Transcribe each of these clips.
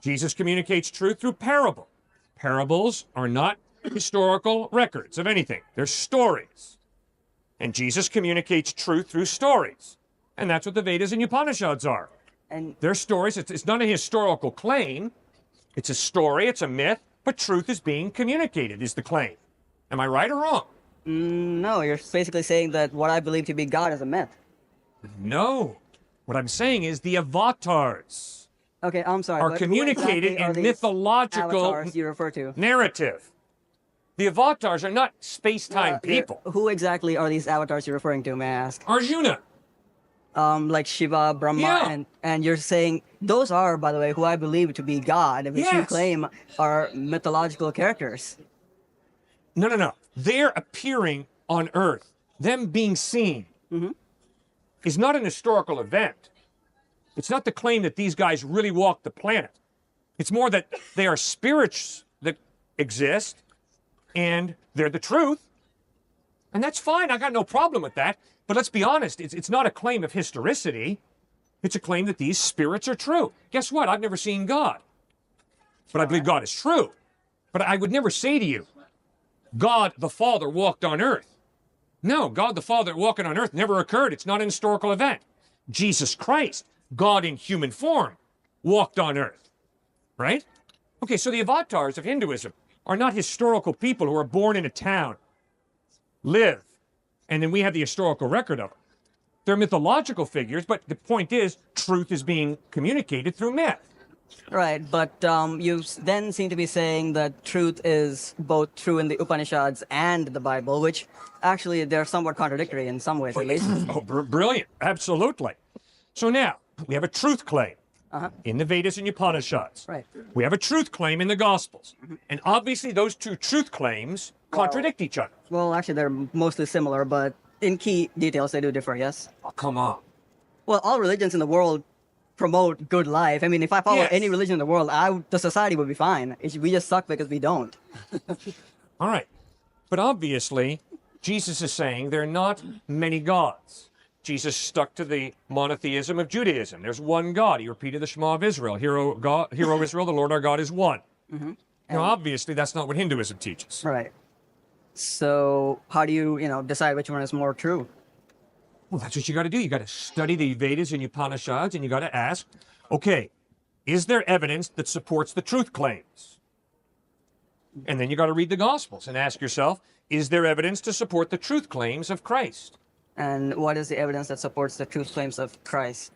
Jesus communicates truth through parable. Parables are not historical records of anything. They're stories. And Jesus communicates truth through stories. And that's what the Vedas and Upanishads are. And They're stories. It's not a historical claim. It's a story. It's a myth. But truth is being communicated, is the claim. Am I right or wrong? no, you're basically saying that what I believe to be God is a myth. No. What I'm saying is the avatars Okay, I'm sorry. are but who communicated exactly are in these mythological avatars you refer to? narrative. The avatars are not space-time people. Who exactly are these avatars you're referring to, may I ask? Arjuna. Like Shiva, Brahma, Yeah. and you're saying those are, by the way, who I believe to be God, which you Yes. claim are mythological characters. No. They're appearing on Earth. Them being seen is not an historical event. It's not the claim that these guys really walked the planet. It's more that they are spirits that exist, and they're the truth. And that's fine. I got no problem with that. But let's be honest. It's not a claim of historicity. It's a claim that these spirits are true. Guess what? I've never seen God. But I believe God is true. But I would never say to you, God the Father walked on earth. No, God the Father walking on earth never occurred. It's not an historical event. Jesus Christ, God in human form, walked on earth. Right? Okay, so the avatars of Hinduism are not historical people who are born in a town, live, and then we have the historical record of them. They're mythological figures, but the point is, truth is being communicated through myth. Right, but you then seem to be saying that truth is both true in the Upanishads and the Bible, which actually they're somewhat contradictory in some ways, at least. Oh, brilliant. Absolutely. So now, we have a truth claim in the Vedas and Upanishads. Right. We have a truth claim in the Gospels. And obviously, those two truth claims contradict each other. Well, actually, they're mostly similar, but in key details, they do differ, yes? Oh, come on. Well, all religions in the world promote good life. I mean, if I follow Yes. any religion in the world, the society would be fine. We just suck because we don't. All right. But obviously, Jesus is saying there are not many gods. Jesus stuck to the monotheism of Judaism. There's one God. He repeated the Shema of Israel. Hear, O Israel, the Lord our God is one. Now, obviously, that's not what Hinduism teaches. Right. So how do you, decide which one is more true? Well, that's what you got to do. You got to study the Vedas and Upanishads, and you got to ask, okay, is there evidence that supports the truth claims? And then you got to read the Gospels and ask yourself, is there evidence to support the truth claims of Christ? And what is the evidence that supports the truth claims of Christ?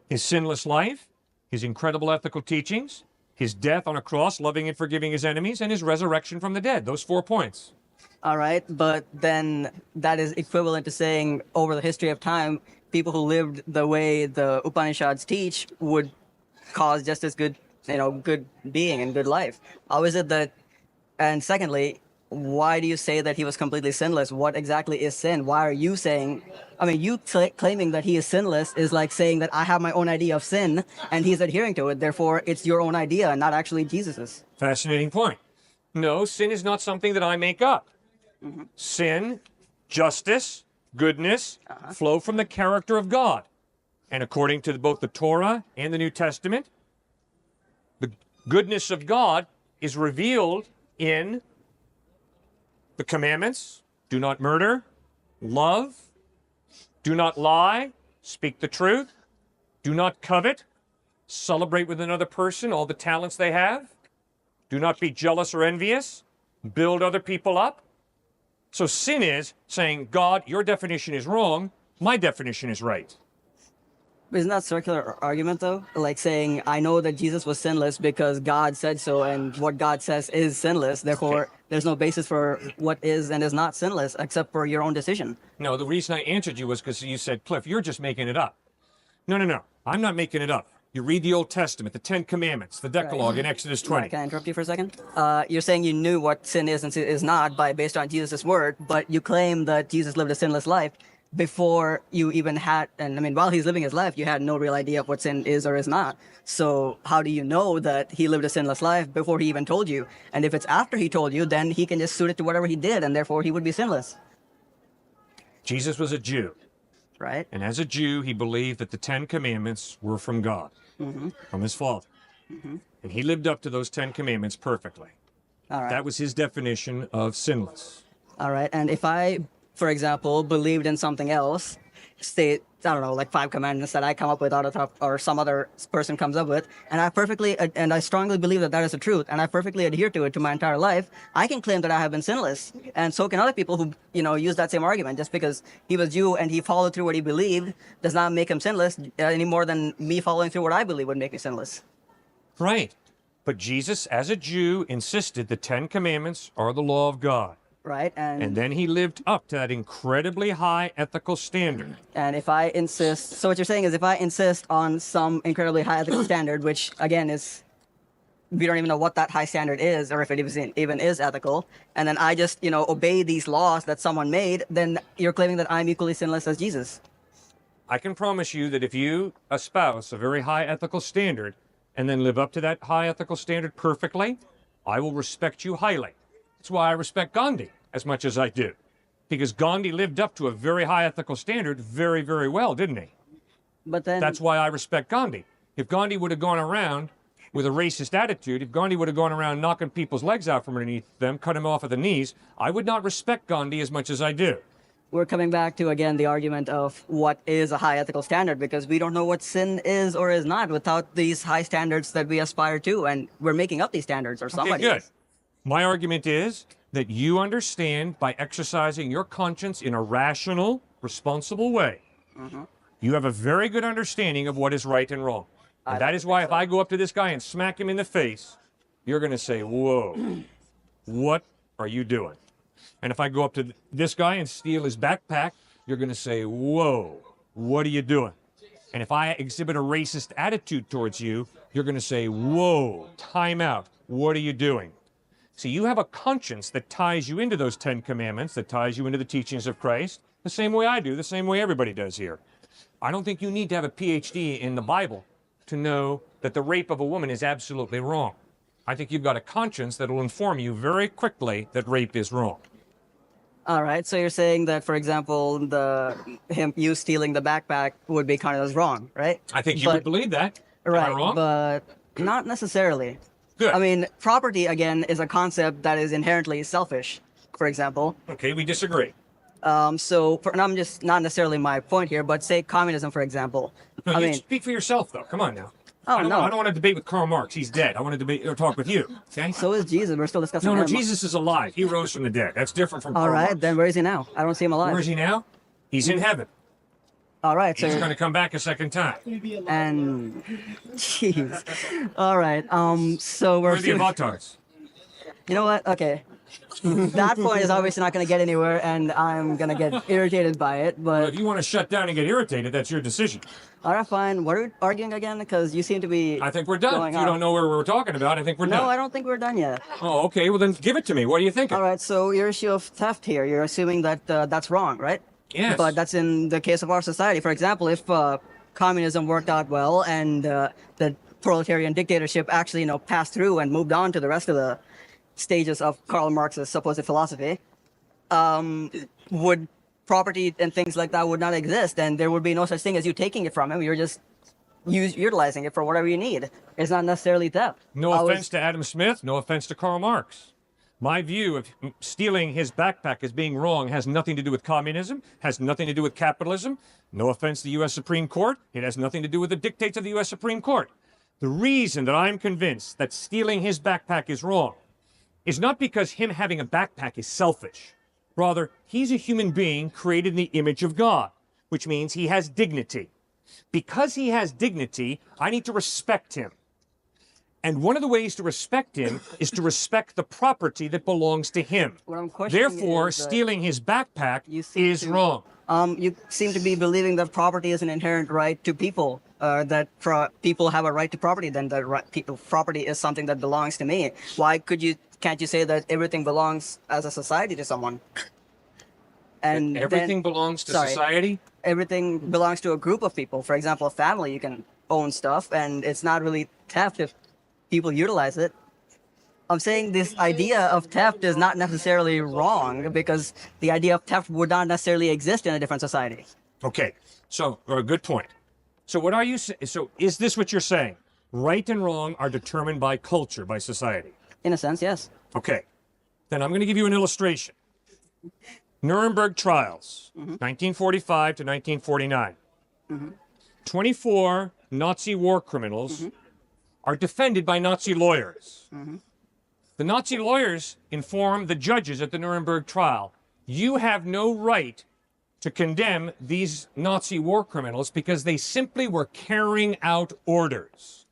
His sinless life, his incredible ethical teachings, his death on a cross, loving and forgiving his enemies, and his resurrection from the dead. Those 4 points. All right, but then that is equivalent to saying over the history of time, people who lived the way the Upanishads teach would cause just as good, good being and good life. How is it that, and secondly, why do you say that he was completely sinless? What exactly is sin? Why are you saying, you claiming that he is sinless is like saying that I have my own idea of sin and he's adhering to it. Therefore, it's your own idea, not actually Jesus's. Fascinating point. No, sin is not something that I make up. Sin, justice, goodness flow from the character of God. And according to both the Torah and the New Testament, the goodness of God is revealed in the commandments: do not murder, love, do not lie, speak the truth, do not covet, celebrate with another person all the talents they have, do not be jealous or envious, build other people up. So sin is saying, God, your definition is wrong, my definition is right. Isn't that circular argument, though? Like saying, I know that Jesus was sinless because God said so, and what God says is sinless. Therefore, there's no basis for what is and is not sinless, except for your own decision. No, the reason I answered you was because you said, Cliff, you're just making it up. No. I'm not making it up. You read the Old Testament, the 10 Commandments, the Decalogue in Exodus 20. Can I interrupt you for a second? You're saying you knew what sin is and is not based on Jesus' word, but you claim that Jesus lived a sinless life before you even had, and while he's living his life, you had no real idea of what sin is or is not. So how do you know that he lived a sinless life before he even told you? And if it's after he told you, then he can just suit it to whatever he did, and therefore he would be sinless. Jesus was a Jew. Right? And as a Jew, he believed that the 10 Commandments were from God, from his Father. And he lived up to those 10 commandments perfectly. All right. That was his definition of sinless. All right. And if I, for example, believed in something else, say, I don't know, like 5 commandments that I come up with out of top, or some other person comes up with, and I strongly believe that that is the truth, and I perfectly adhere to it to my entire life, I can claim that I have been sinless. And so can other people who, use that same argument. Just because he was Jew and he followed through what he believed does not make him sinless any more than me following through what I believe would make me sinless. Right. But Jesus, as a Jew, insisted the 10 commandments are the law of God. Right. And then he lived up to that incredibly high ethical standard. And if I insist, so what you're saying is if I insist on some incredibly high ethical standard, which again is, we don't even know what that high standard is, or if it even is ethical, and then I just, obey these laws that someone made, then you're claiming that I'm equally sinless as Jesus. I can promise you that if you espouse a very high ethical standard and then live up to that high ethical standard perfectly, I will respect you highly. That's why I respect Gandhi as much as I do. Because Gandhi lived up to a very high ethical standard very, very well, didn't he? But then... That's why I respect Gandhi. If Gandhi would have gone around with a racist attitude, if Gandhi would have gone around knocking people's legs out from underneath them, cut them off at the knees, I would not respect Gandhi as much as I do. We're coming back to, again, the argument of what is a high ethical standard, because we don't know what sin is or is not without these high standards that we aspire to, and we're making up these standards, or somebody Okay, good. is. My argument is that you understand by exercising your conscience in a rational, responsible way. You have a very good understanding of what is right and wrong. And that is why if I go up to this guy and smack him in the face, you're going to say, whoa, what are you doing? And if I go up to this guy and steal his backpack, you're going to say, whoa, what are you doing? And if I exhibit a racist attitude towards you, you're going to say, whoa, time out, what are you doing? See, you have a conscience that ties you into those 10 commandments, that ties you into the teachings of Christ, the same way I do, the same way everybody does here. I don't think you need to have a PhD in the Bible to know that the rape of a woman is absolutely wrong. I think you've got a conscience that will inform you very quickly that rape is wrong. All right, so you're saying that, for example, you stealing the backpack would be kind of as wrong, right? I think you would believe that. Right, Am I wrong? but not necessarily. Good. I mean, property, again, is a concept that is inherently selfish, for example. Okay, we disagree. And I'm just not necessarily my point here, but say communism, for example. No, you speak for yourself, though. Come on now. Oh, I no. don't want to debate with Karl Marx. He's dead. I want to debate or talk with you. Okay? So is Jesus. We're still discussing No, him. Jesus is alive. He rose from the dead. That's different from All Karl right, Marx. then where is he now? I don't see him alive. Where is he now? He's in heaven. All right, so He's going to come back a second time. and jeez. All right. So Where are the avatars? You know what? Okay. That point is obviously not going to get anywhere, and I'm going to get irritated by it. Well, But if you want to shut down and get irritated, that's your decision. all right, fine. What are we arguing again? Because you seem to be. I think we're done. going If you off. don't know where we're talking about, I think we're No, done. I don't think we're done yet. Oh, okay. Well, then give it to me. What are you thinking? All right. So your issue of theft here, you're assuming that that's wrong, right? Yes. But that's in the case of our society. For example, if communism worked out well and the proletarian dictatorship actually, passed through and moved on to the rest of the stages of Karl Marx's supposed philosophy, would property and things like that would not exist, and there would be no such thing as you taking it from him. You're just utilizing it for whatever you need. It's not necessarily theft. No offense to Adam Smith, no offense to Karl Marx. My view of stealing his backpack as being wrong has nothing to do with communism, has nothing to do with capitalism. No offense to the U.S. Supreme Court. It has nothing to do with the dictates of the U.S. Supreme Court. The reason that I'm convinced that stealing his backpack is wrong is not because him having a backpack is selfish. Rather, he's a human being created in the image of God, which means he has dignity. Because he has dignity, I need to respect him. And one of the ways to respect him is to respect the property that belongs to him. What I'm questioning Therefore, is that stealing his backpack you seem is to- wrong. You seem to be believing that property is an inherent right to people, that people have a right to property, then property is something that belongs to me. Why can't you say that everything belongs as a society to someone? And Everything belongs to society? Everything belongs to a group of people. For example, a family, you can own stuff, and it's not really theft if people utilize it. I'm saying this idea of theft is not necessarily wrong, because the idea of theft would not necessarily exist in a different society. Okay, so good point. So what are you saying? So is this what you're saying? right and wrong are determined by culture, by society. In a sense, yes. Okay. Then I'm going to give you an illustration. Nuremberg Trials, 1945 to 1949. 24 Nazi war criminals are defended by Nazi lawyers. The Nazi lawyers inform the judges at the Nuremberg trial, you have no right to condemn these Nazi war criminals because they simply were carrying out orders.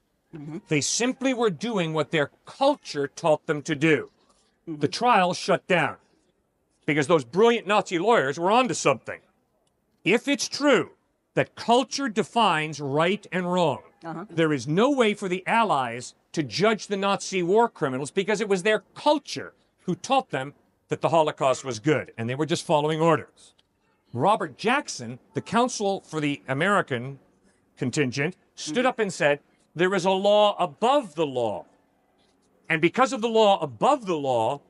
They simply were doing what their culture taught them to do. The trial shut down because those brilliant Nazi lawyers were onto something. If it's true that culture defines right and wrong, there is no way for the Allies to judge the Nazi war criminals because it was their culture who taught them that the Holocaust was good, and they were just following orders. Robert Jackson, the counsel for the American contingent, stood up and said, there is a law above the law. And because of the law above the law,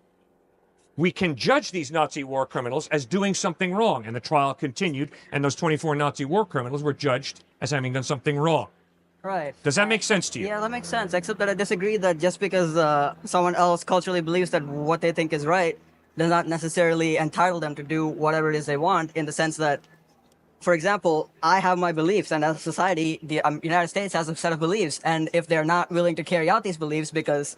we can judge these Nazi war criminals as doing something wrong. And the trial continued, and those 24 Nazi war criminals were judged as having done something wrong. Right. Does that make sense to you? Yeah, that makes sense, except that I disagree that just because someone else culturally believes that what they think is right does not necessarily entitle them to do whatever it is they want, in the sense that, for example, I have my beliefs, and as a society, the United States has a set of beliefs, and if they're not willing to carry out these beliefs because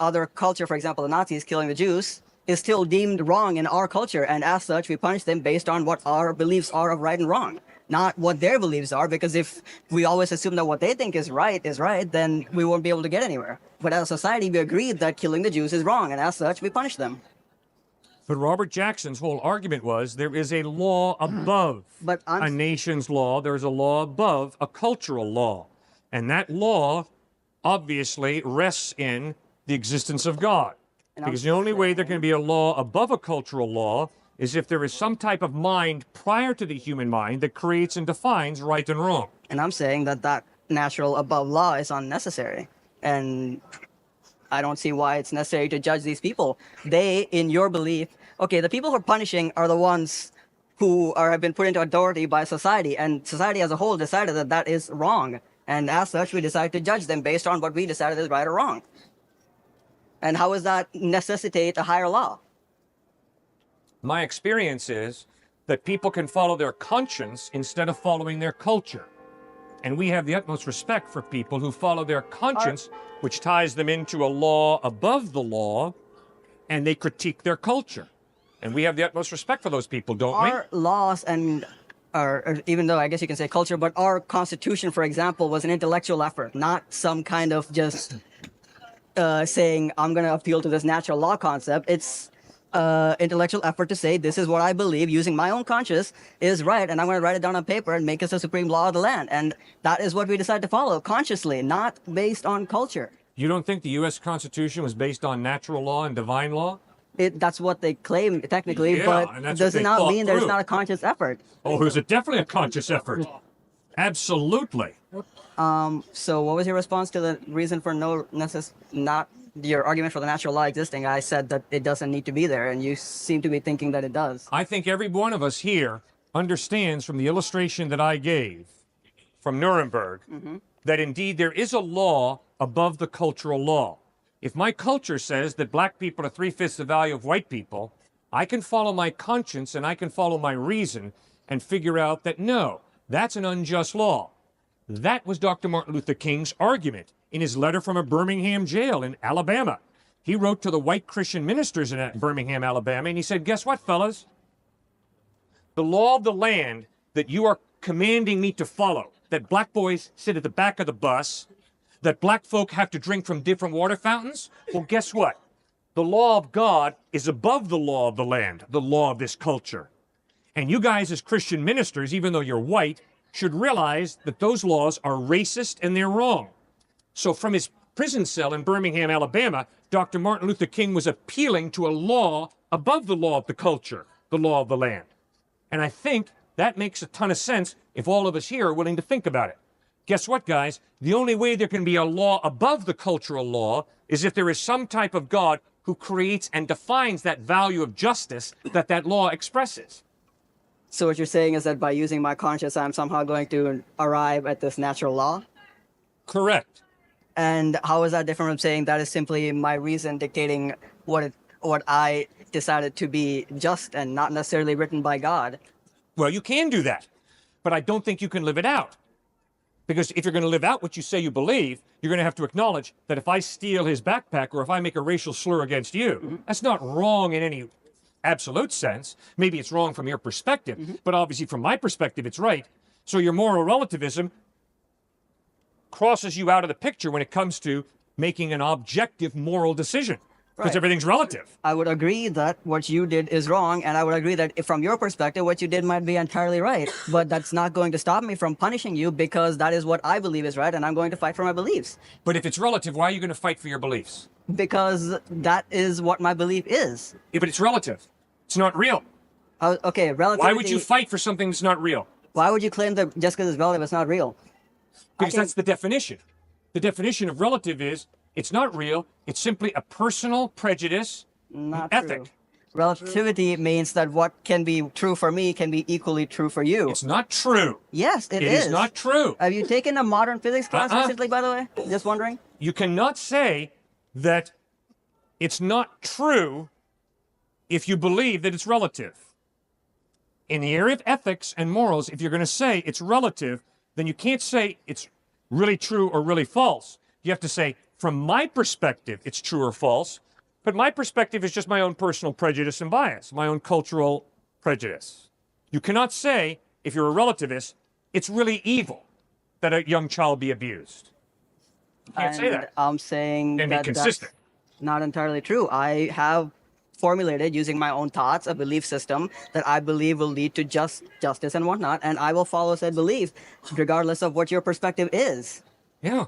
other culture, for example, the Nazis killing the Jews, is still deemed wrong in our culture, and as such, we punish them based on what our beliefs are of right and wrong, not what their beliefs are, because if we always assume that what they think is right, then we won't be able to get anywhere. But as a society, we agreed that killing the Jews is wrong, and as such, we punish them. But Robert Jackson's whole argument was there is a law above a nation's law. There is a law above a cultural law. And that law obviously rests in the existence of God. Because the only way there can be a law above a cultural law is if there is some type of mind prior to the human mind that creates and defines right and wrong. And I'm saying that that natural above law is unnecessary. And I don't see why it's necessary to judge these people. They, in your belief, okay, the people who are punishing are the ones who have been put into authority by society, and society as a whole decided that that is wrong. And as such, we decide to judge them based on what we decided is right or wrong. And how does that necessitate a higher law? My experience is that people can follow their conscience instead of following their culture. And we have the utmost respect for people who follow their conscience, which ties them into a law above the law, and they critique their culture. And we have the utmost respect for those people, don't we? Our laws and even though I guess you can say culture, but our Constitution, for example, was an intellectual effort, not some kind of just saying, I'm going to appeal to this natural law concept. It's intellectual effort to say, this is what I believe, using my own conscience, is right, and I'm going to write it down on paper and make it the supreme law of the land. And that is what we decide to follow, consciously, not based on culture. You don't think the U.S. Constitution was based on natural law and divine law? That's what they claim, technically, Yeah, but does it not mean there's not a conscious effort? Oh, there's definitely a conscious effort. Absolutely. So what was your response to the reason for not your argument for the natural law existing? I said that it doesn't need to be there, and you seem to be thinking that it does. I think every one of us here understands from the illustration that I gave from Nuremberg that indeed there is a law above the cultural law. If my culture says that black people are 3/5 the value of white people, I can follow my conscience and I can follow my reason and figure out that no, that's an unjust law. That was Dr. Martin Luther King's argument in his letter from a Birmingham jail in Alabama. He wrote to the white Christian ministers in Birmingham, Alabama, and he said, guess what, fellas? The law of the land that you are commanding me to follow, that black boys sit at the back of the bus, that black folk have to drink from different water fountains, well, guess what? The law of God is above the law of the land, the law of this culture. And you guys as Christian ministers, even though you're white, should realize that those laws are racist and they're wrong. So from his prison cell in Birmingham, Alabama, Dr. Martin Luther King was appealing to a law above the law of the culture, the law of the land. And I think that makes a ton of sense if all of us here are willing to think about it. Guess what, guys? The only way there can be a law above the cultural law is if there is some type of God who creates and defines that value of justice that that law expresses. So what you're saying is that by using my conscience, I'm somehow going to arrive at this natural law? Correct. And how is that different from saying that is simply my reason dictating what I decided to be just and not necessarily written by God? Well, you can do that, but I don't think you can live it out. Because if you're going to live out what you say you believe, you're going to have to acknowledge that if I steal his backpack or if I make a racial slur against you, that's not wrong in any absolute sense. Maybe it's wrong from your perspective, but obviously from my perspective, it's right. So your moral relativism crosses you out of the picture when it comes to making an objective moral decision. Because everything's relative. I would agree that what you did is wrong, and I would agree that if from your perspective, what you did might be entirely right. But that's not going to stop me from punishing you because that is what I believe is right, and I'm going to fight for my beliefs. But if it's relative, why are you going to fight for your beliefs? Because that is what my belief is. Yeah, but it's relative. It's not real. Okay, relativity. Why would you fight for something that's not real? Why would you claim that just because it's relative, it's not real? Because that's the definition. The definition of relative is it's not real. It's simply a personal prejudice, Not ethic. true. Relativity means that what can be true for me can be equally true for you. It's not true. Yes, It is not true. Have you taken a modern physics class recently, by the way? Just wondering. You cannot say that it's not true if you believe that it's relative. In the area of ethics and morals, if you're going to say it's relative, then you can't say it's really true or really false. You have to say, from my perspective, it's true or false, but my perspective is just my own personal prejudice and bias, my own cultural prejudice. You cannot say, if you're a relativist, it's really evil that a young child be abused. You can't say that. I'm saying And be that consistent. that's not entirely true. I have formulated using my own thoughts a belief system that I believe will lead to justice and whatnot, and I will follow said belief regardless of what your perspective is. Yeah.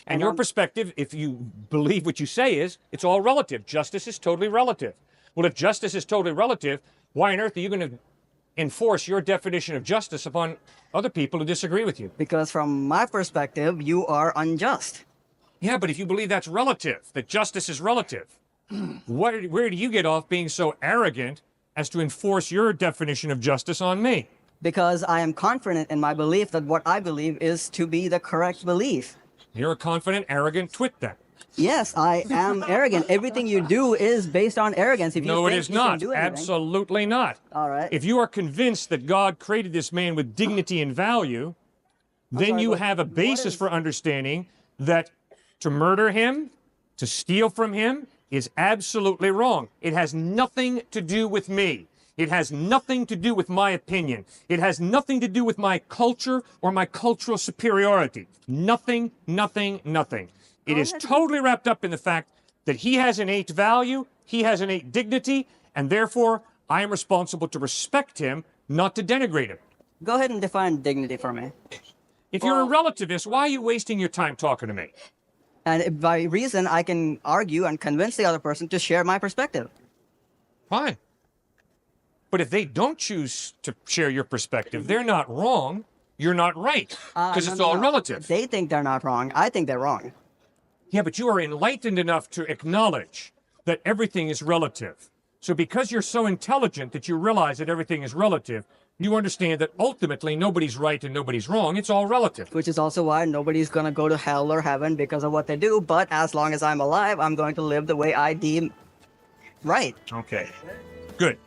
And your perspective, if you believe what you say is, it's all relative. Justice is totally relative. Well, if justice is totally relative, why on earth are you going to enforce your definition of justice upon other people who disagree with you? Because from my perspective, you are unjust. Yeah, but if you believe that's relative, that justice is relative, where do you get off being so arrogant as to enforce your definition of justice on me? Because I am confident in my belief that what I believe is to be the correct belief. You're a confident, arrogant twit then. Yes, I am arrogant. Everything you do is based on arrogance. If you No, it think is you can not. do anything- Absolutely not. All right. If you are convinced that God created this man with dignity and value, then sorry, you but have a what basis is- for understanding that to murder him, to steal from him, is absolutely wrong. It has nothing to do with me. It has nothing to do with my opinion. It has nothing to do with my culture or my cultural superiority. Nothing, nothing, nothing. It is totally wrapped up in the fact that he has innate value, he has innate dignity, and therefore I am responsible to respect him, not to denigrate him. Go ahead and define dignity for me. If you're a relativist, why are you wasting your time talking to me? And by reason, I can argue and convince the other person to share my perspective. Fine. But if they don't choose to share your perspective, they're not wrong, you're not right, because it's all relative. They think they're not wrong. I think they're wrong. Yeah, but you are enlightened enough to acknowledge that everything is relative. So because you're so intelligent that you realize that everything is relative, you understand that ultimately nobody's right and nobody's wrong. It's all relative. Which is also why nobody's going to go to hell or heaven because of what they do. But as long as I'm alive, I'm going to live the way I deem right. Okay. Good.